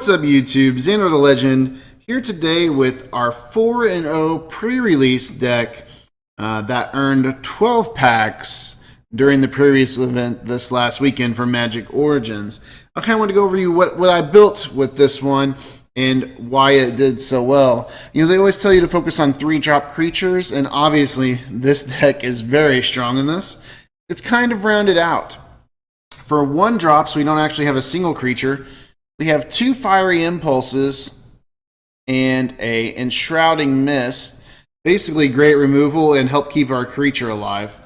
What's up, YouTube? Zandar the Legend here today with our 4-0 pre-release deck that earned 12 packs during the previous event this last weekend for Magic Origins. I kind of want to go over you what I built with this one and why it did so well. You know, they always tell you to focus on 3-drop creatures, and obviously this deck is very strong in this. It's kind of rounded out. For 1-drops, we don't actually have a single creature. We have 2 Fiery Impulses and a Enshrouding Mist. Basically great removal and help keep our creature alive.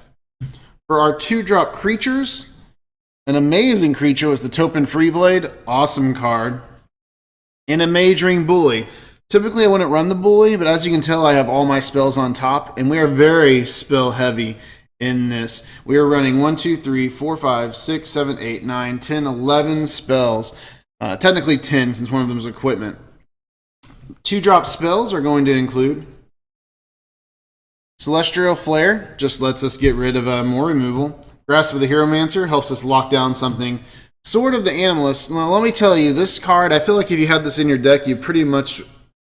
For our 2-drop creatures, an amazing creature was the Topin Freeblade. Awesome card. And a Majoring Bully. Typically I wouldn't run the Bully, but as you can tell I have all my spells on top, and we are very spell heavy in this. We are running 1, 2, 3, 4, 5, 6, 7, 8, 9, 10, 11 spells. Technically 10 since one of them is equipment. 2-drop spells are going to include Celestial Flare, just lets us get rid of more removal. Grasp of the Hieromancer helps us lock down something. Sword of the Animalist. Now let me tell you, this card, I feel like if you had this in your deck, you pretty much,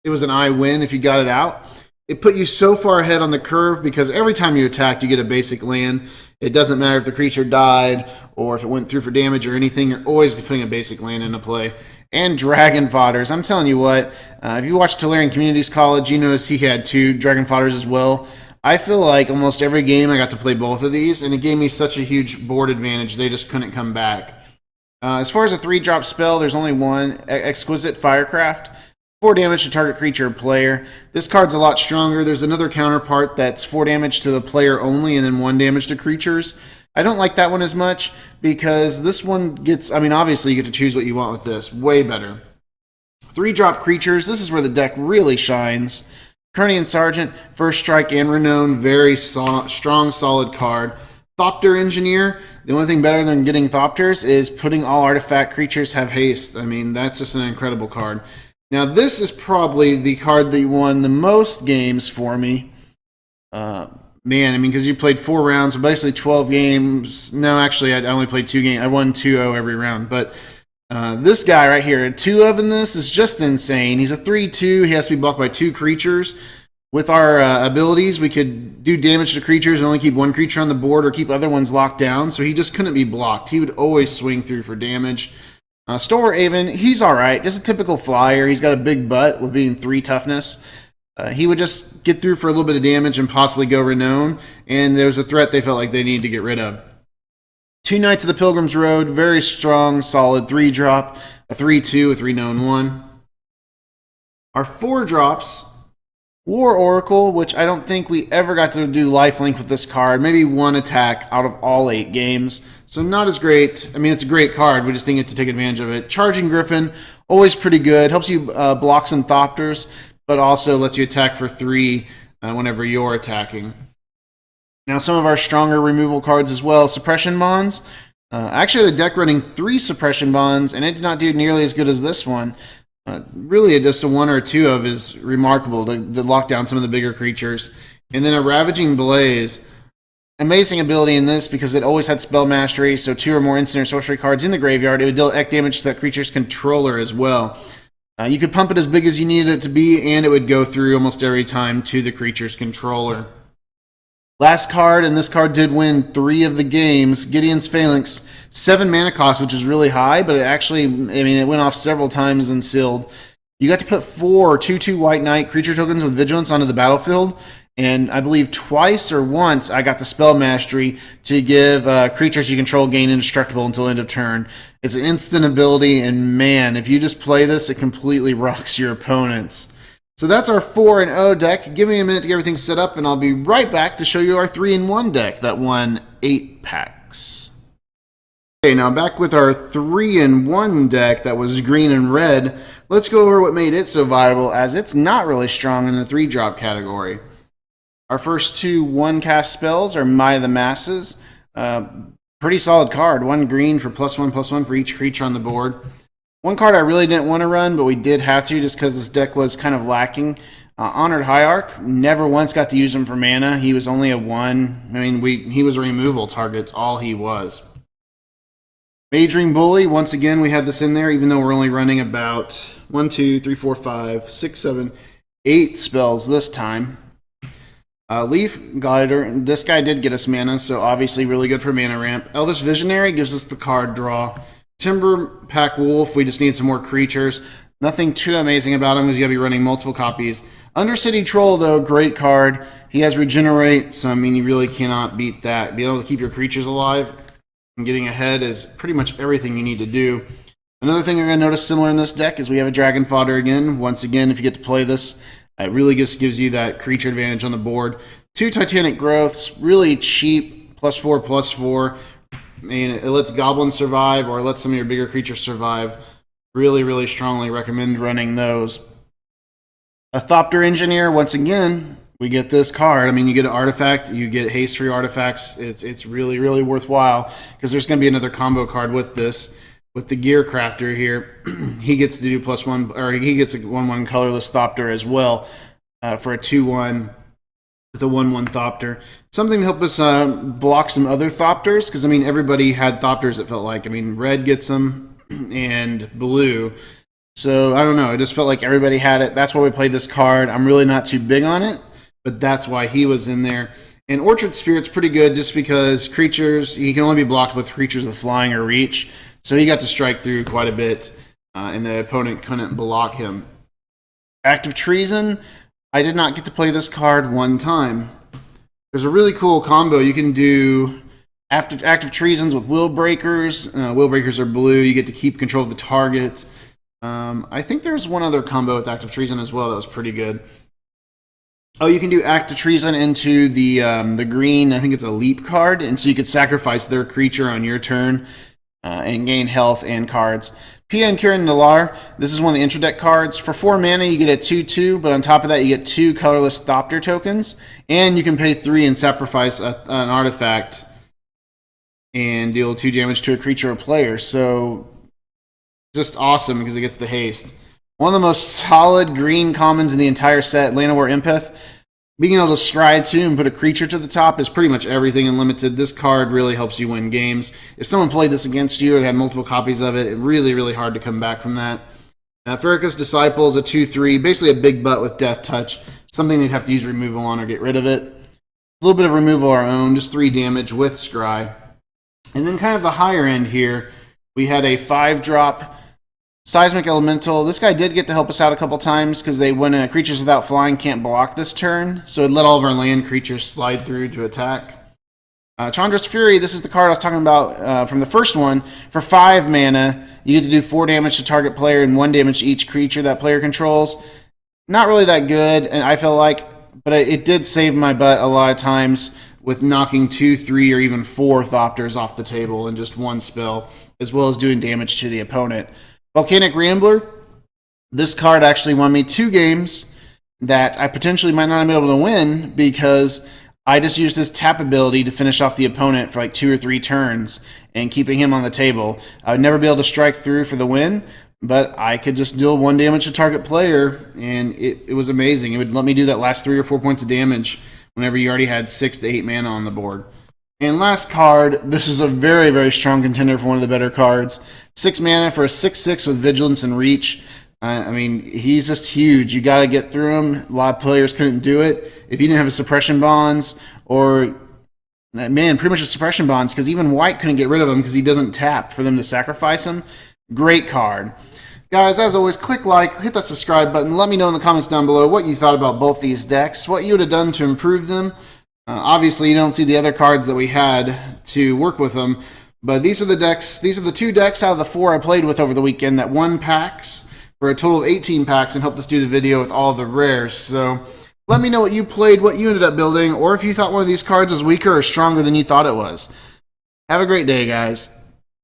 it was an I win if you got it out. It put you so far ahead on the curve because every time you attack, you get a basic land. It doesn't matter if the creature died or if it went through for damage or anything. You're always putting a basic land into play. And Dragon Fodders. I'm telling you what, if you watch Tolarian Communities College, you notice he had 2 Dragon Fodders as well. I feel like almost every game I got to play both of these, and it gave me such a huge board advantage, they just couldn't come back. As far as a 3-drop spell, there's only one, Exquisite Firecraft. 4 damage to target creature or player. This card's a lot stronger. There's another counterpart that's 4 damage to the player only and then 1 damage to creatures. I don't like that one as much because this one gets, I mean, obviously you get to choose what you want with this. Way better. 3-drop creatures. This is where the deck really shines. Kernian Sergeant, First Strike and Renown. Very strong, solid card. Thopter Engineer. The only thing better than getting Thopters is putting all artifact creatures have haste. I mean, that's just an incredible card. Now, this is probably the card that won the most games for me. Man, I mean, because you played 4 rounds, so basically 12 games. No, actually, I only played 2 games. I won 2-0 every round. But this guy right here, 2-of in this, is just insane. He's a 3-2. He has to be blocked by 2 creatures. With our abilities, we could do damage to creatures and only keep 1 creature on the board or keep other ones locked down, so he just couldn't be blocked. He would always swing through for damage. Stalwart Avon, he's alright. Just a typical flyer. He's got a big butt with being 3 toughness. He would just get through for a little bit of damage and possibly go Renown, and there was a threat they felt like they needed to get rid of. 2 Knights of the Pilgrim's Road, very strong, solid 3-drop, a 3-2 with Renown 1. Our 4-drops, War Oracle, which I don't think we ever got to do lifelink with this card. Maybe 1 attack out of all 8 games. So not as great. I mean, it's a great card. We just didn't get to take advantage of it. Charging Griffin, always pretty good. Helps you block some Thopters, but also lets you attack for 3 whenever you're attacking. Now, some of our stronger removal cards as well. Suppression Bonds. I actually had a deck running 3 Suppression Bonds, and it did not do nearly as good as this one. Really, just a 1 or 2 of is remarkable to lock down some of the bigger creatures. And then a Ravaging Blaze. Amazing ability in this because it always had Spell Mastery, so 2 or more instant or sorcery cards in the graveyard. It would deal X damage to that creature's controller as well. You could pump it as big as you needed it to be, and it would go through almost every time to the creature's controller. Last card, and this card did win 3 of the games, Gideon's Phalanx. 7 mana cost, which is really high, but it actually, I mean, it went off several times and sealed. You got to put 4 2/2 White Knight creature tokens with Vigilance onto the battlefield, and I believe twice or once I got the Spell Mastery to give creatures you control gain indestructible until end of turn. It's an instant ability, and man, if you just play this, it completely rocks your opponents. So that's our 4-0 deck. Give me a minute to get everything set up, and I'll be right back to show you our 3-1 deck that won 8 packs. Okay, now back with our 3-1 deck that was green and red. Let's go over what made it so viable, as it's not really strong in the 3-drop category. Our first 2 1-cast spells are Might of the Masses. Pretty solid card. 1 green for +1/+1 for each creature on the board. One card I really didn't want to run, but we did have to just because this deck was kind of lacking. Honored Hierarch. Never once got to use him for mana. He was only a 1. I mean, he was a removal target. It's all he was. Majoring Bully, once again, we had this in there, even though we're only running about 1, 2, 3, 4, 5, 6, 7, 8 spells this time. Leaf Glider, this guy did get us mana, so obviously really good for mana ramp. Elvish Visionary gives us the card draw. Timber Pack Wolf, we just need some more creatures. Nothing too amazing about him because you gotta be running multiple copies. Undercity Troll, though, great card. He has Regenerate, so I mean, you really cannot beat that. Being able to keep your creatures alive and getting ahead is pretty much everything you need to do. Another thing you're going to notice similar in this deck is we have a Dragon Fodder again. Once again, if you get to play this, it really just gives you that creature advantage on the board. 2 Titanic Growths, really cheap, +4/+4. And it lets goblins survive or it lets some of your bigger creatures survive. Really, really strongly recommend running those. A Thopter Engineer, once again, we get this card. I mean, you get an artifact, you get haste for your artifacts. It's really, really worthwhile because there's going to be another combo card with this. With the Gear Crafter here, he gets to do +1, or he gets a 1/1 colorless Thopter as well for a 2/1 with a 1/1 Thopter. Something to help us block some other Thopters because, I mean, everybody had Thopters, it felt like. I mean, red gets them and blue. So, I don't know. It just felt like everybody had it. That's why we played this card. I'm really not too big on it, but that's why he was in there. And Orchard Spirit's pretty good just because creatures, he can only be blocked with creatures with flying or reach. So he got to strike through quite a bit, and the opponent couldn't block him. Act of Treason, I did not get to play this card one time. There's a really cool combo. You can do Act of Treasons with Will Breakers. Will Breakers are blue. You get to keep control of the target. I think there's one other combo with Act of Treason as well that was pretty good. Oh, you can do Act of Treason into the green, I think it's a leap card, and so you could sacrifice their creature on your turn and gain health and cards. PN Kirin Nalar, this is one of the intro deck cards. For 4 mana, you get a 2/2, but on top of that, you get 2 colorless Thopter tokens, and you can pay 3 and sacrifice an artifact and deal 2 damage to a creature or player. So, just awesome because it gets the haste. One of the most solid green commons in the entire set, Llanowar Impeth. Being able to scry to and put a creature to the top is pretty much everything in Limited. This card really helps you win games. If someone played this against you or had multiple copies of it, it's really, really hard to come back from that. Farrakhan's Disciple is a 2/3, basically a big butt with Death Touch. Something they'd have to use removal on or get rid of it. A little bit of removal our own, just 3 damage with scry. And then kind of the higher end here, we had a 5-drop Seismic Elemental. This guy did get to help us out a couple times because when creatures without flying can't block this turn, so it let all of our land creatures slide through to attack. Chandra's Fury, this is the card I was talking about from the first one. For 5 mana, you get to do 4 damage to target player and 1 damage to each creature that player controls. Not really that good, and I feel like, but it did save my butt a lot of times with knocking 2, 3, or even 4 Thopters off the table in just one spell, as well as doing damage to the opponent. Volcanic Rambler, this card actually won me 2 games that I potentially might not be able to win because I just used his tap ability to finish off the opponent for like 2 or 3 turns and keeping him on the table. I would never be able to strike through for the win, but I could just deal 1 damage to target player, and it was amazing. It would let me do that last 3 or 4 points of damage whenever you already had 6 to 8 mana on the board. And last card, this is a very, very strong contender for one of the better cards. 6 mana for a 6/6 with Vigilance and Reach. I mean, he's just huge. You got to get through him. A lot of players couldn't do it. If you didn't have a Suppression Bonds or, man, pretty much a Suppression Bonds because even White couldn't get rid of him because he doesn't tap for them to sacrifice him. Great card. Guys, as always, click like, hit that subscribe button. Let me know in the comments down below what you thought about both these decks, what you would have done to improve them. Obviously, you don't see the other cards that we had to work with them, but these are the decks. These are the 2 decks out of the 4 I played with over the weekend that won packs for a total of 18 packs and helped us do the video with all the rares. So let me know what you played, what you ended up building, or if you thought one of these cards was weaker or stronger than you thought it was. Have a great day, guys.